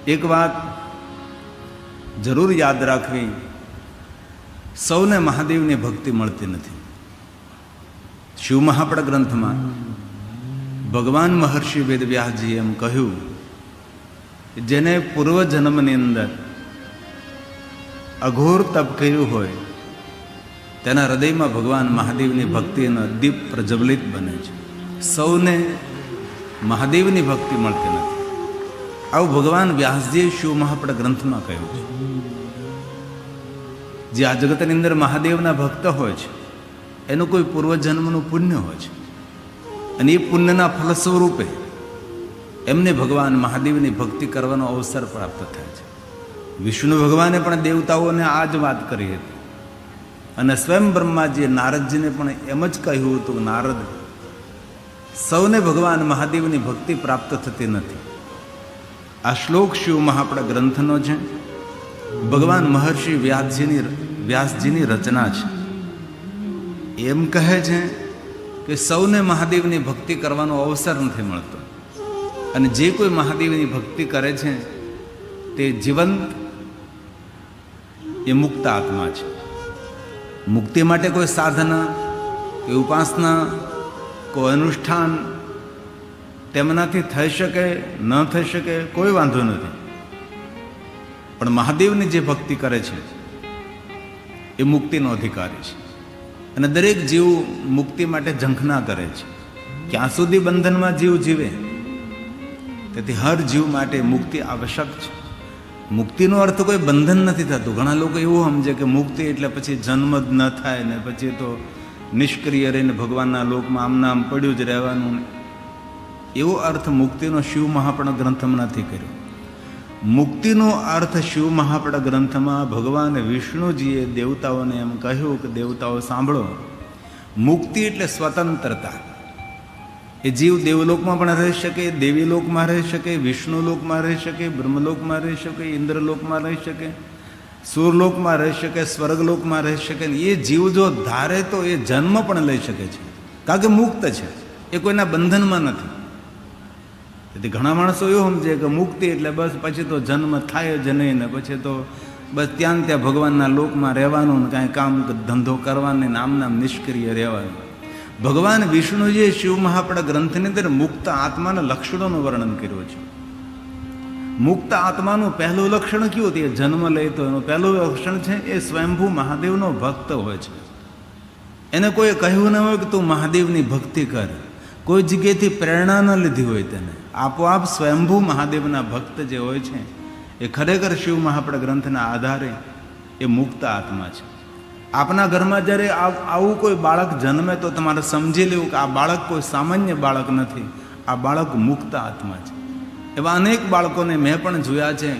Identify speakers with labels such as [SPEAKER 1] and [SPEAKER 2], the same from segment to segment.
[SPEAKER 1] એક વાત જરૂર યાદ રાખવી, સૌને મહાદેવની ભક્તિ મળતી નથી. શિવ મહાપડ ગ્રંથમાં ભગવાન મહર્ષિ વેદવ્યાસજીએ એમ કહ્યું, જેને પૂર્વજન્મની અંદર અઘોર તપ કર્યું હોય તેના હૃદયમાં ભગવાન મહાદેવની ભક્તિનો દીપ પ્રજ્વલિત બને છે. સૌને મહાદેવની ભક્તિ મળતી નથી. આવું ભગવાન વ્યાસજીએ શિવ મહાપડ ગ્રંથમાં કહ્યું છે. જે આ જગતની અંદર મહાદેવના ભક્ત હોય છે એનું કોઈ પૂર્વજન્મનું પુણ્ય હોય છે, અને એ પુણ્યના ફલ સ્વરૂપે એમને ભગવાન મહાદેવની ભક્તિ કરવાનો અવસર પ્રાપ્ત થાય છે. વિષ્ણુ ભગવાને પણ દેવતાઓને આ જ વાત કરી હતી, અને સ્વયં બ્રહ્માજીએ નારદજીને પણ એમ જ કહ્યું હતું, નારદ, સૌને ભગવાન મહાદેવની ભક્તિ પ્રાપ્ત થતી નથી. આ શ્લોક શિવ મહાપડ ગ્રંથનો છે, ભગવાન મહર્ષિ વ્યાસજીની રચના છે. એમ કહે છે કે સૌને મહાદેવની ભક્તિ કરવાનો અવસર નથી મળતો, અને જે કોઈ મહાદેવની ભક્તિ કરે છે તે જીવંત એ મુક્ત આત્મા છે. મુક્તિ માટે કોઈ સાધના કે ઉપાસના, કોઈ અનુષ્ઠાન તેમનાથી થઈ શકે ન થઈ શકે કોઈ વાંધો નથી, પણ મહાદેવની જે ભક્તિ કરે છે એ મુક્તિનો અધિકારી છે. અને દરેક જીવ મુક્તિ માટે ઝંખના કરે છે. ક્યાં સુધી બંધનમાં જીવ જીવે, તેથી હર જીવ માટે મુક્તિ આવશ્યક છે. મુક્તિનો અર્થ કોઈ બંધન નથી થતું. ઘણા લોકો એવું સમજે કે મુક્તિ એટલે પછી જન્મ જ ન થાય ને પછી તો નિષ્ક્રિય રહીને ભગવાનના લોકમાં આમ નામ પડ્યું જ રહેવાનું. એવો અર્થ મુક્તિનો શિવ મહાપડ ગ્રંથમાં નથી કર્યો. મુક્તિનો અર્થ શિવ મહાપડ ગ્રંથમાં ભગવાન વિષ્ણુજીએ દેવતાઓને એમ કહ્યું કે દેવતાઓ સાંભળો, મુક્તિ એટલે સ્વતંત્રતા. એ જીવ દેવલોકમાં પણ રહી શકે, દેવી લોકમાં રહી શકે, વિષ્ણુ લોકમાં રહી શકે, બ્રહ્મલોકમાં રહી શકે, ઇન્દ્રલોકમાં રહી શકે, સૂરલોકમાં રહી શકે, સ્વર્ગલોકમાં રહી શકે. એ જીવ જો ધારે તો એ જન્મ પણ લઈ શકે છે, કારણ કે મુક્ત છે, એ કોઈના બંધનમાં નથી. તેથી ઘણા માણસો એવું સમજે કે મુક્તિ એટલે બસ પછી તો જન્મ થાય જ નહીં ને પછી તો બસ ત્યાં ત્યાં ભગવાનના લોકમાં રહેવાનું ને કાંઈ કામ ધંધો કરવાનું ને આમ નામ નિષ્ક્રિય રહેવાનું. ભગવાન વિષ્ણુજીએ શિવ મહાપડ ગ્રંથની અંદર મુક્ત આત્માના લક્ષણોનું વર્ણન કર્યું છે. મુક્ત આત્માનું પહેલું લક્ષણ કયું હતું? એ જન્મ લે તો એનું પહેલું લક્ષણ છે એ સ્વયંભૂ મહાદેવનો ભક્ત હોય છે. એને કોઈ કહ્યું ન હોય કે તું મહાદેવની ભક્તિ કર, કોઈ જગ્યાએથી પ્રેરણા ન લીધી હોય, તેને આપોઆપ સ્વયંભૂ મહાદેવના ભક્ત જે હોય છે એ ખરેખર શિવ મહાપડ ગ્રંથના આધારે એ મુક્ત આત્મા છે. આપના ઘરમાં જ્યારે આવું કોઈ બાળક જન્મે તો તમારે સમજી લેવું કે આ બાળક કોઈ સામાન્ય બાળક નથી, આ બાળક મુક્ત આત્મા છે. એવા અનેક બાળકોને મેં પણ જોયા છે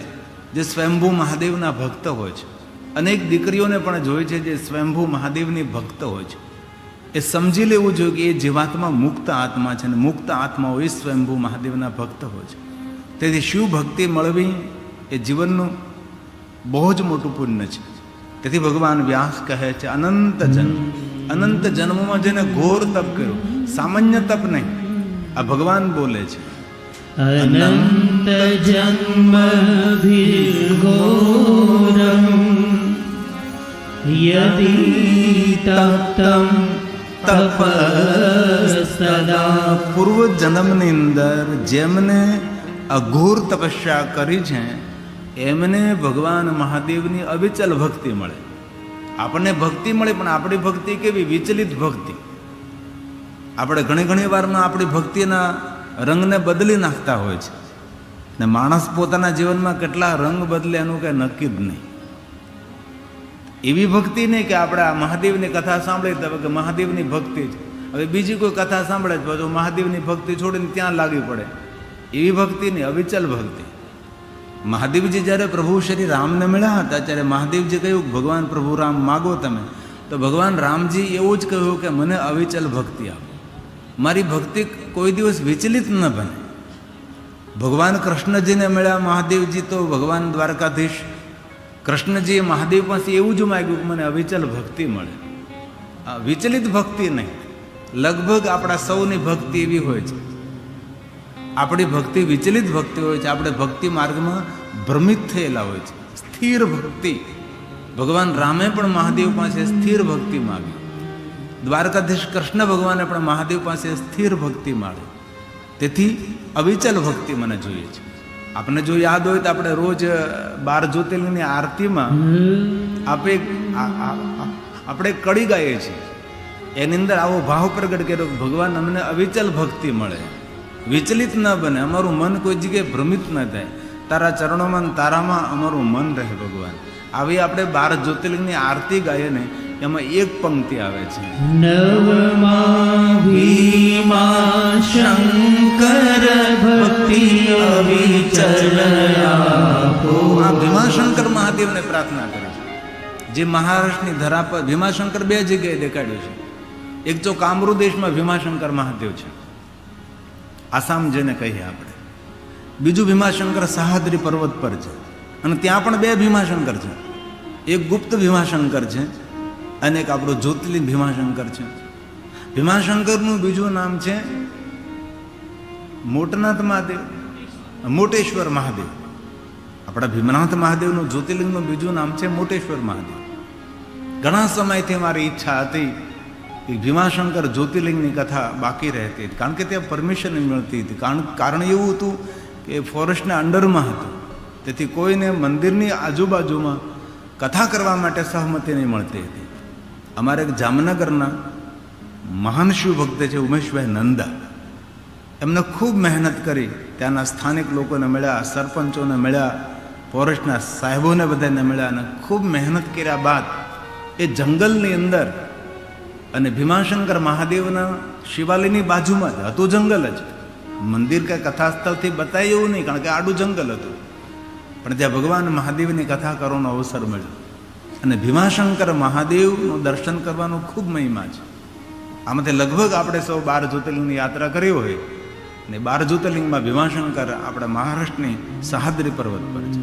[SPEAKER 1] જે સ્વયંભૂ મહાદેવના ભક્ત હોય છે. અનેક દીકરીઓને પણ જોઈ છે જે સ્વયંભૂ મહાદેવની ભક્ત હોય છે. એ સમજી લેવું જોઈએ કે એ જીવાત્મા મુક્ત આત્મા છે, અને મુક્ત આત્માઓ એ સ્વયંભૂ મહાદેવના ભક્ત હોય છે. તેથી શિવ ભક્તિ મળવી એ જીવનનું બહુ જ મોટું પુણ્ય છે. તેથી ભગવાન વ્યાસ કહે છે અનંત જન્મમાં જેને ઘોર તપ કર્યું, સામાન્ય તપ નહીં, આ ભગવાન બોલે છે.
[SPEAKER 2] અનંત જન્મ ઘોરમ યદિ તપ્તમ તપસ્તદા.
[SPEAKER 1] પૂર્વ જન્મની અંદર જેમને અઘોર તપસ્યા કરી છે એમને ભગવાન મહાદેવની અવિચલ ભક્તિ મળે. આપણને ભક્તિ મળે, પણ આપણી ભક્તિ કેવી? વિચલિત ભક્તિ. આપણે ઘણી વારમાં આપણી ભક્તિના રંગને બદલી નાખતા હોય છે, ને માણસ પોતાના જીવનમાં કેટલા રંગ બદલે એનું કંઈ નક્કી જ નહીં. એવી ભક્તિ નહીં કે આપણે આ મહાદેવની કથા સાંભળી તો કે મહાદેવની ભક્તિ છે, હવે બીજી કોઈ કથા સાંભળે તો મહાદેવની ભક્તિ છોડીને ત્યાં લાગી પડે. એવી ભક્તિ નહીં, અવિચલ ભક્તિ. મહાદેવજી જ્યારે પ્રભુ શ્રી રામને મળ્યા હતા ત્યારે મહાદેવજી કહ્યું ભગવાન પ્રભુ રામ માગો તમે, તો ભગવાન રામજી એવું જ કહ્યું કે મને અવિચલ ભક્તિ આપો, મારી ભક્તિ કોઈ દિવસ વિચલિત ન બને. ભગવાન કૃષ્ણજીને મળ્યા મહાદેવજી તો ભગવાન દ્વારકાધીશ કૃષ્ણજીએ મહાદેવ પાસે એવું જ માગ્યું કે મને અવિચલ ભક્તિ મળે, વિચલિત ભક્તિ નહીં. લગભગ આપણા સૌની ભક્તિ એવી હોય છે આપણી ભક્તિ વિચલિત ભક્તિ હોય છે. આપણે ભક્તિ માર્ગમાં ભ્રમિત થયેલા હોય છે. સ્થિર ભક્તિ, ભગવાન રામે પણ મહાદેવ પાસે સ્થિર ભક્તિ માગી. દ્વારકાધીશ કૃષ્ણ ભગવાને પણ મહાદેવ પાસે સ્થિર ભક્તિ માગી. તેથી અવિચલ ભક્તિ મને જોઈએ છે. આપણે જો યાદ હોય તો આપણે રોજ 12 જ્યોતિર્લિંગની આરતીમાં આપણે કડી ગાઈએ છીએ. એની અંદર આવો ભાવ પ્રગટ કર્યો કે ભગવાન અમને અવિચલ ભક્તિ મળે, વિચલિત ન બને, અમારું મન કોઈ જગ્યાએ ભ્રમિત ન થાય, તારા ચરણોમાં તારામાં અમારું મન રહે ભગવાન. આવી આપણે 12 જ્યોતિર્લિંગની આરતી ગાઈએ ને એમાં એક પંક્તિ આવે છે,
[SPEAKER 2] નવમા ભીમા શંકર ભક્તિ અવિચલ આપો.
[SPEAKER 1] આ ભીમાશંકર મહાદેવને પ્રાર્થના કરે છે, જે મહારાષ્ટ્રની ધરા પર ભીમાશંકર 2 જગ્યાએ દેખાડ્યું છે. એક તો કામરૂ દેશમાં ભીમાશંકર મહાદેવ છે, આસામ જેને કહીએ આપણે. બીજું ભીમાશંકર સહાદ્રી પર્વત પર છે, અને ત્યાં પણ 2 ભીમાશંકર છે. એક ગુપ્ત ભીમાશંકર છે અને એક આપણું જ્યોતિર્લિંગ ભીમાશંકર છે. ભીમાશંકરનું બીજું નામ છે મોટનાથ મહાદેવ, મોટેશ્વર મહાદેવ. આપણા ભીમનાથ મહાદેવનું જ્યોતિર્લિંગનું બીજું નામ છે મોટેશ્વર મહાદેવ. ઘણા સમયથી મારી ઈચ્છા હતી કે ભીમાશંકર જ્યોતિર્લિંગની કથા બાકી રહેતી હતી, કારણ કે ત્યાં પરમિશન મળતી હતી. કારણ એવું હતું કે ફોરેસ્ટના અંડરમાં હતું, તેથી કોઈને મંદિરની આજુબાજુમાં કથા કરવા માટે સહમતિ નહીં મળતી હતી. અમારે એક જામનગરના મહાન શિવ ભક્ત છે ઉમેશભાઈ નંદા, એમને ખૂબ મહેનત કરી, ત્યાંના સ્થાનિક લોકોને મળ્યા, સરપંચોને મળ્યા, ફોરેસ્ટના સાહેબોને બધાને મળ્યા, અને ખૂબ મહેનત કર્યા બાદ એ જંગલની અંદર, અને ભીમાશંકર મહાદેવના શિવાલયની બાજુમાં જ હતું જંગલ જ. મંદિર કે કથાસ્થળથી બતાય એવું નહીં, કારણ કે આડું જંગલ હતું, પણ ત્યાં ભગવાન મહાદેવની કથા કરવાનો અવસર મળ્યો. અને ભીમાશંકર મહાદેવનું દર્શન કરવાનો ખૂબ મહિમા છે. આમાંથી લગભગ આપણે સૌ 12 જ્યોતિર્લિંગની યાત્રા કરી હોય, અને 12 જ્યોતિર્લિંગમાં ભીમાશંકર આપણા મહારાષ્ટ્રની સહાદ્રી પર્વત પર છે.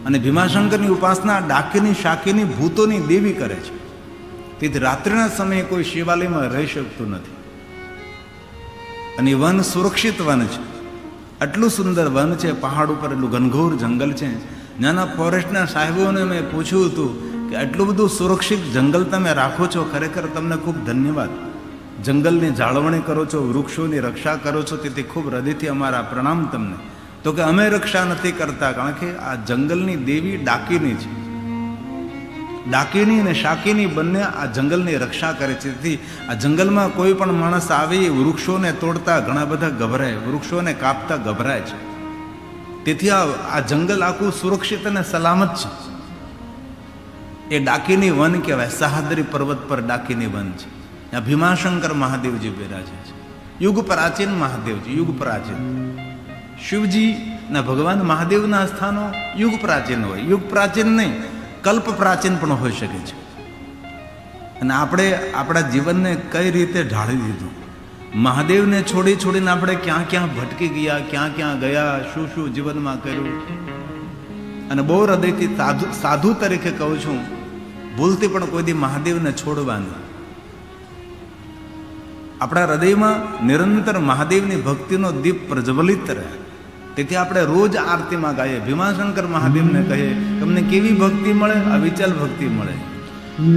[SPEAKER 1] અને ભીમાશંકરની ઉપાસના ડાકીની શાકીની ભૂતોની દેવી કરે છે. તેથી રાત્રિના સમયે કોઈ શિવાલયમાં રહી શકતું નથી. અને વન સુરક્ષિત વન છે, આટલું સુંદર વન છે, પહાડ ઉપર એટલું ઘનઘોર જંગલ છે. નાના ફોરેસ્ટના સાહેબોને મેં પૂછ્યું હતું કે આટલું બધું સુરક્ષિત જંગલ તમે રાખો છો, ખરેખર તમને ખૂબ ધન્યવાદ. જંગલની જાળવણી કરો છો, વૃક્ષોની રક્ષા કરો છો, તેથી ખૂબ હૃદયથી અમારા પ્રણામ તમને. તો કે અમે રક્ષા નથી કરતા, કારણ કે આ જંગલની દેવી ડાકીની છે. ડાકીની અને શાકીની બંને આ જંગલની રક્ષા કરે છે. તેથી આ જંગલમાં કોઈ પણ માણસ આવી વૃક્ષોને તોડતા ઘણા બધા ગભરાય, વૃક્ષોને કાપતા ગભરાય છે. તેથી આ જંગલ આખું સુરક્ષિત અને સલામત છે. એ ડાકીની વન કહેવાય. સહાદ્રી પર્વત પર ડાકીની વન છે. ત્યાં ભીમાશંકર મહાદેવજી બિરાજે છે. યુગ પ્રાચીન મહાદેવજી, યુગ પ્રાચીન. શિવજીના ભગવાન મહાદેવના સ્થાનો યુગ પ્રાચીન હોય, યુગ પ્રાચીન નહીં, કલ્પ પ્રાચીન પણ હોઈ શકે છે. અને આપણે આપણા જીવનને કઈ રીતે ઢાળી દીધું, મહાદેવને છોડીને આપણે ક્યાં ક્યાં ભટકી ગયા, ક્યાં ક્યાં ગયા, શું શું જીવનમાં કર્યું. અને બહુ હૃદયથી સાધુ તરીકે કહું છું, ભૂલથી પણ કોઈ દી મહાદેવને છોડવાની. આપણા હૃદયમાં નિરંતર મહાદેવની ભક્તિનો દીપ પ્રજ્વલિત રહે. તેથી આપણે રોજ આરતીમાં ગાઈએ, ભીમાશંકર મહાદેવને કહીએ, તમને કેવી ભક્તિ મળે? અવિચલ ભક્તિ મળે.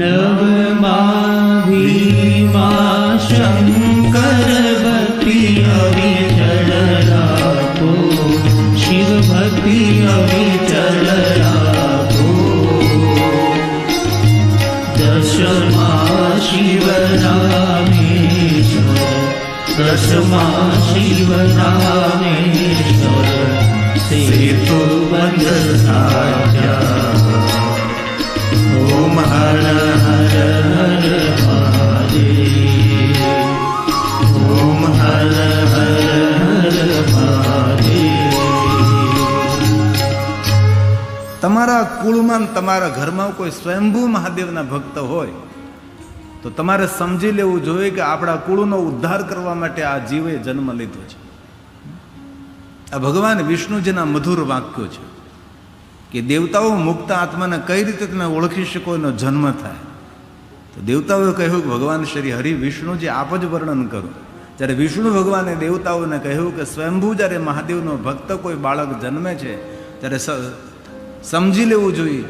[SPEAKER 2] નવમા ભીમા શંકર ભક્તિ અવિચલ રાખો, શિવ ભક્તિ અવિચલ રાખો. દશમા શિવ રામેશ્વર, દશમા શિવ રામેશ્વર, સેતુ બંધ સાધ્યા. ઓમ હર હર હર મહાદેવ, ઓમ હર હર હર મહાદેવ.
[SPEAKER 1] તમારા કુળમાં, તમારા ઘરમાં કોઈ સ્વયંભૂ મહાદેવના ભક્ત હોય તો તમારે સમજી લેવું જોઈએ કે આપણા કુળનો ઉદ્ધાર કરવા માટે આ જીવે જન્મ લીધો છે. આ ભગવાન વિષ્ણુજીના મધુર વાક્યો છે કે દેવતાઓ મુક્ત આત્માને કઈ રીતે તમે ઓળખી શકો એનો જન્મ થાય. તો દેવતાઓએ કહ્યું કે ભગવાન શ્રી હરિ વિષ્ણુજી આપ જ વર્ણન કરો જ્યારે વિષ્ણુ ભગવાને દેવતાઓને કહ્યું કે સ્વયંભૂ જ્યારે મહાદેવનો ભક્ત કોઈ બાળક જન્મે છે ત્યારે સમજી લેવું જોઈએ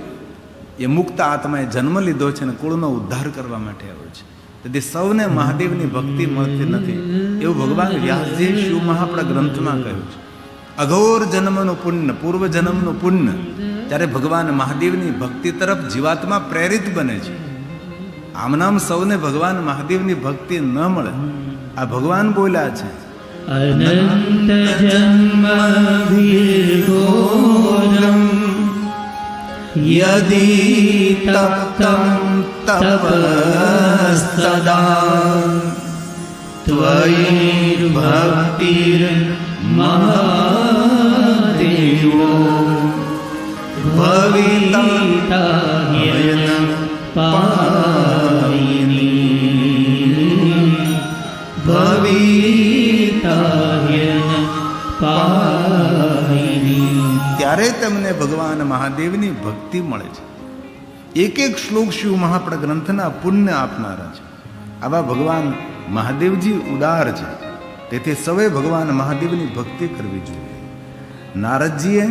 [SPEAKER 1] એ મુક્ત આત્માએ જન્મ લીધો છે અને કુળનો ઉદ્ધાર કરવા માટે આવ્યો છે. તેથી સૌને મહાદેવની ભક્તિ મળતી નથી એવું ભગવાન વ્યાસજી શિવ મહાપણા ગ્રંથમાં કહ્યું છે. અઘોર જન્મનું પુણ્ય, પૂર્વ જન્મનું પુણ્ય ત્યારે ભગવાન મહાદેવની ભક્તિ તરફ જીવાત્મા પ્રેરિત બને છે. આમ નામ સૌને ભગવાન મહાદેવની ભક્તિ ન મળે. આ ભગવાન બોલ્યા છે,
[SPEAKER 2] અનંત જન્મ વિઘોરમ યદિ તપ્તમ તપસ્તદા ત્વયિ ભક્તિર મહાદેવો ભવિતાયન પાયિની ભવિતાયન પાયિની.
[SPEAKER 1] ત્યારે તમને ભગવાન મહાદેવની ભક્તિ મળે છે. એક એક શ્લોક શિવ મહાપણા ગ્રંથના પુણ્ય આપનારા છે. આવા ભગવાન મહાદેવજી ઉદાર છે. તેથી સૌએ ભગવાન મહાદેવની ભક્તિ કરવી જોઈએ. નારદજીએ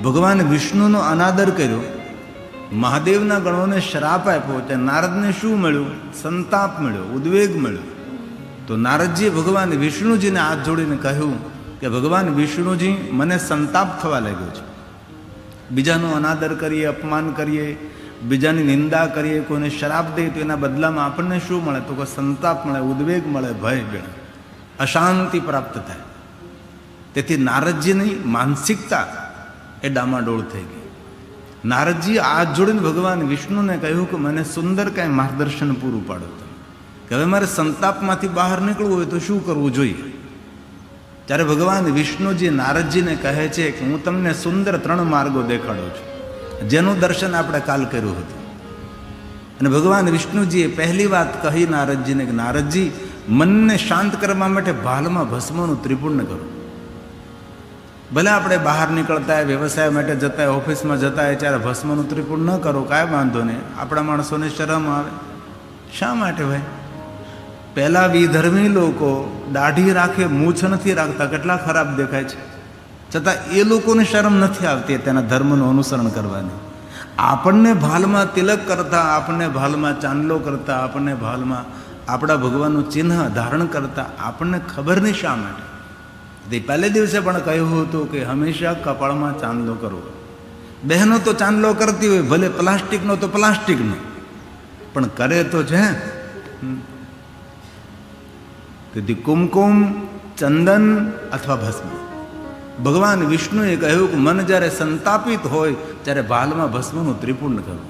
[SPEAKER 1] ભગવાન વિષ્ણુનો અનાદર કર્યો, મહાદેવના ગણોને શ્રાપ આપ્યો. ત્યાં નારદને શું મળ્યું? સંતાપ મળ્યો, ઉદ્વેગ મળ્યો. તો નારદજીએ ભગવાન વિષ્ણુજીને હાથ જોડીને કહ્યું કે ભગવાન વિષ્ણુજી, મને સંતાપ થવા લાગ્યો છે. બીજાનો અનાદર કરીએ, અપમાન કરીએ, બીજાની નિંદા કરીએ, કોઈને શ્રાપ દઈએ તો એના બદલામાં આપણને શું મળે? તો કે સંતાપ મળે, ઉદ્વેગ મળે, ભય મળે, અશાંતિ પ્રાપ્ત થાય. તેથી નારદજીની માનસિકતા એ ડામાડોળ થઈ ગઈ. નારદજી હાથ જોડીને ભગવાન વિષ્ણુને કહ્યું કે મને સુંદર કાંઈ માર્ગદર્શન પૂરું પાડો તમે, કે હવે મારે સંતાપમાંથી બહાર નીકળવું હોય તો શું કરવું જોઈએ? ત્યારે ભગવાન વિષ્ણુજી નારદજીને કહે છે કે હું તમને સુંદર 3 માર્ગો દેખાડું છું, જેનું દર્શન આપણે કાલ કર્યું હતું. અને ભગવાન વિષ્ણુજીએ પહેલી વાત કહી નારદજીને કે નારદજી, મનને શાંત કરવા માટે ભાલમાં ભસ્મનું ત્રિપુર્ણ કરો. ભલે આપણે બહાર નીકળતા હોય, વ્યવસાય માટે જતા હોય, ઓફિસમાં જતા હોય, ત્યારે ભસ્મનું ત્રિપુર્ણ ન કરો, કાંઈ વાંધો નહીં. આપણા માણસોને શરમ આવે. શા માટે ભાઈ? પહેલાં વિધર્મી લોકો દાઢી રાખે, મૂછ નથી રાખતા, કેટલા ખરાબ દેખાય છે. છતાં એ લોકોને શરમ નથી આવતી તેના ધર્મનું અનુસરણ કરવાની. આપણને ભાલમાં તિલક કરતા, આપણને ભાલમાં ચાંદલો કરતા, આપણને ભાલમાં આપણા ભગવાનનું ચિહ્ન ધારણ કરતા આપણને ખબર નહીં શા માટે. તે પહેલે દિવસે પણ કહ્યું હતું કે હંમેશા કપાળમાં ચાંદલો કરવો. બહેનો તો ચાંદલો કરતી હોય, ભલે પ્લાસ્ટિકનો તો પ્લાસ્ટિકનો, પણ કરે તો છે. તેથી કુમકુમ, ચંદન અથવા ભસ્મ. ભગવાન વિષ્ણુએ કહ્યું કે મન જ્યારે સંતાપિત હોય ત્યારે ભાલમાં ભસ્મનું ત્રિપુર્ણ કરવું.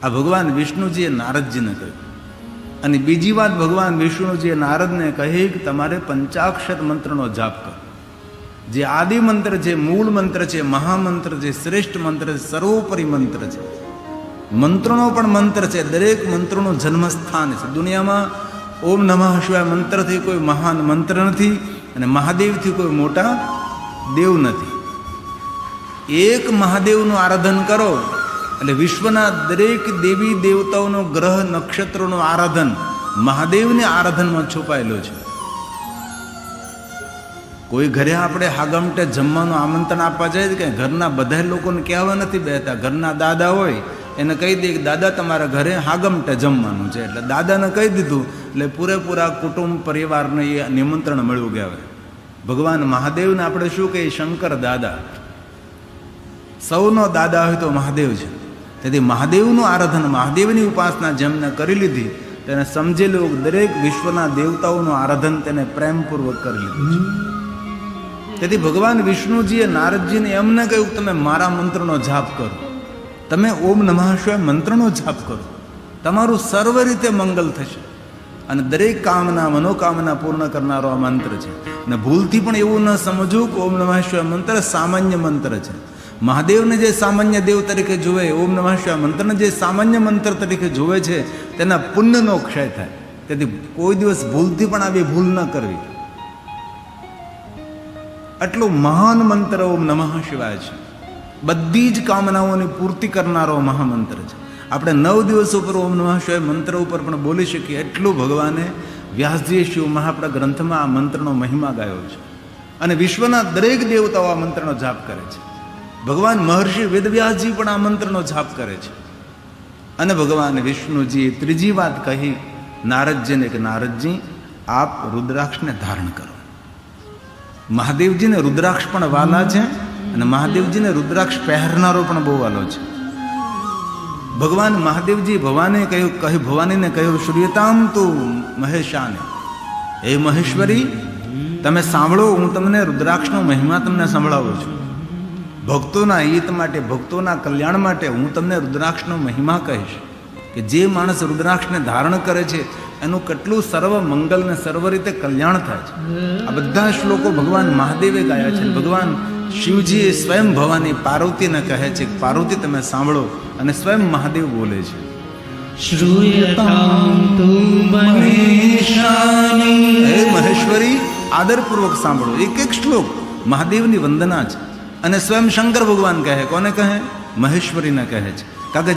[SPEAKER 1] આ ભગવાન વિષ્ણુજીએ નારદજીને કહ્યું. અને બીજી વાત ભગવાન વિષ્ણુજીએ નારદને કહી કે તમારે પંચાક્ષર મંત્રનો જાપ કરો. જે આદિ મંત્ર છે, મૂળ મંત્ર છે, મહામંત્ર છે, શ્રેષ્ઠ મંત્ર છે, સર્વોપરી મંત્ર છે. મંત્રનો પણ મંત્ર છે, દરેક મંત્રનું જન્મસ્થાન છે. દુનિયામાં ઓમ નમઃ શિવાય મંત્રથી કોઈ મહાન મંત્ર નથી અને મહાદેવથી કોઈ મોટા દેવ નથી. એક મહાદેવનું આરાધન કરો એટલે વિશ્વના દરેક દેવી દેવતાઓનું, ગ્રહ નક્ષત્રોનું આરાધન મહાદેવની આરાધનમાં છુપાયેલું છે. કોઈ ઘરે આપણે હાગમટે જમવાનું આમંત્રણ આપવા જાય કે ઘરના બધા લોકોને કહેવા નથી બેતા. ઘરના દાદા હોય એને કહી દે કે દાદા તમારા ઘરે હાગમટે જમવાનું છે, એટલે દાદાને કહી દીધું એટલે પૂરેપૂરા કુટુંબ પરિવારને એ નિમંત્રણ મળ્યું ગયા હોય. ભગવાન મહાદેવને આપણે શું કહીએ? શંકર દાદા. સૌનો દાદા હોય તો મહાદેવ છે. તેથી મહાદેવનું આરાધન, મહાદેવની ઉપાસના જેમને કરી લીધી તેને સમજેલું દરેક વિશ્વના દેવતાઓનું આરાધન તેને પ્રેમપૂર્વક કરી લીધું છે. તેથી ભગવાન વિષ્ણુજીએ નારદજીને એમને કહ્યું તમે મારા મંત્રનો જાપ કરો, તમે ઓમ નમઃ શિવાય મંત્રનો જાપ કરો, તમારું સર્વ રીતે મંગલ થશે. અને દરેક કામના, મનોકામના પૂર્ણ કરનારો આ મંત્ર છે. અને ભૂલથી પણ એવું ન સમજવું કે ઓમ નમઃ શિવાય મંત્ર સામાન્ય મંત્ર છે. મહાદેવને જે સામાન્ય દેવ તરીકે જુએ, ઓમ નમઃ શિવાય મંત્રને જે સામાન્ય મંત્ર તરીકે જુએ છે તેના પુણ્યનો ક્ષય થાય. તેથી કોઈ દિવસ ભૂલથી પણ આવી ભૂલ ન કરવી. આટલો મહાન મંત્ર ઓમ નમઃ શિવાય છે. બધી જ કામનાઓની પૂર્તિ કરનારો મહામંત્ર છે. આપણે 9 દિવસ ઉપર ઓમ નમઃ શિવાય મંત્ર ઉપર પણ બોલી શકીએ એટલું ભગવાને વ્યાસજીએ શિવ મહાપરા ગ્રંથમાં આ મંત્રનો મહિમા ગાયો છે અને વિશ્વના દરેક દેવતાઓ આ મંત્રનો જાપ કરે છે. ભગવાન મહર્ષિ વેદવ્યાસજી પણ આ મંત્રનો જાપ કરે છે. અને ભગવાન વિષ્ણુજીએ ત્રીજી વાત કહી નારદજીને કે નારદજી આપ રુદ્રાક્ષને ધારણ કરો. મહાદેવજીને રુદ્રાક્ષ પણ વાલા છે અને મહાદેવજીને રુદ્રાક્ષ પહેરનારો પણ બહુ વાલો છે. ભગવાન મહાદેવજી ભવાનીને કહ્યું શ્રૂયતામ તુ મહેશાને, હે મહેશ્વરી તમે સાંભળો, હું તમને રુદ્રાક્ષનો મહિમા તમને સંભળાવું છું. ભક્તોના હિત માટે, ભક્તોના કલ્યાણ માટે હું તમને રુદ્રાક્ષનો મહિમા કહીશ કે જે માણસ રુદ્રાક્ષને ધારણ કરે છે એનું કેટલું સર્વ મંગલ ને સર્વ રીતે કલ્યાણ થાય છે. આ બધા શ્લોકો ભગવાન મહાદેવે ગાયા છે. ભગવાન શિવજીએ સ્વયં ભવાની પાર્વતીને કહે છે કે પાર્વતી તમે સાંભળો, અને સ્વયં મહાદેવ બોલે છે
[SPEAKER 2] શ્રૂયતામ તુ મહેશાની.
[SPEAKER 1] હે મહેશ્વરી આદરપૂર્વક સાંભળો. એક એક શ્લોક મહાદેવની વંદના છે અને સ્વયં શંકર ભગવાન કહે, કોને કહે? મહેશ્વરીને કહે છે. કારણ કે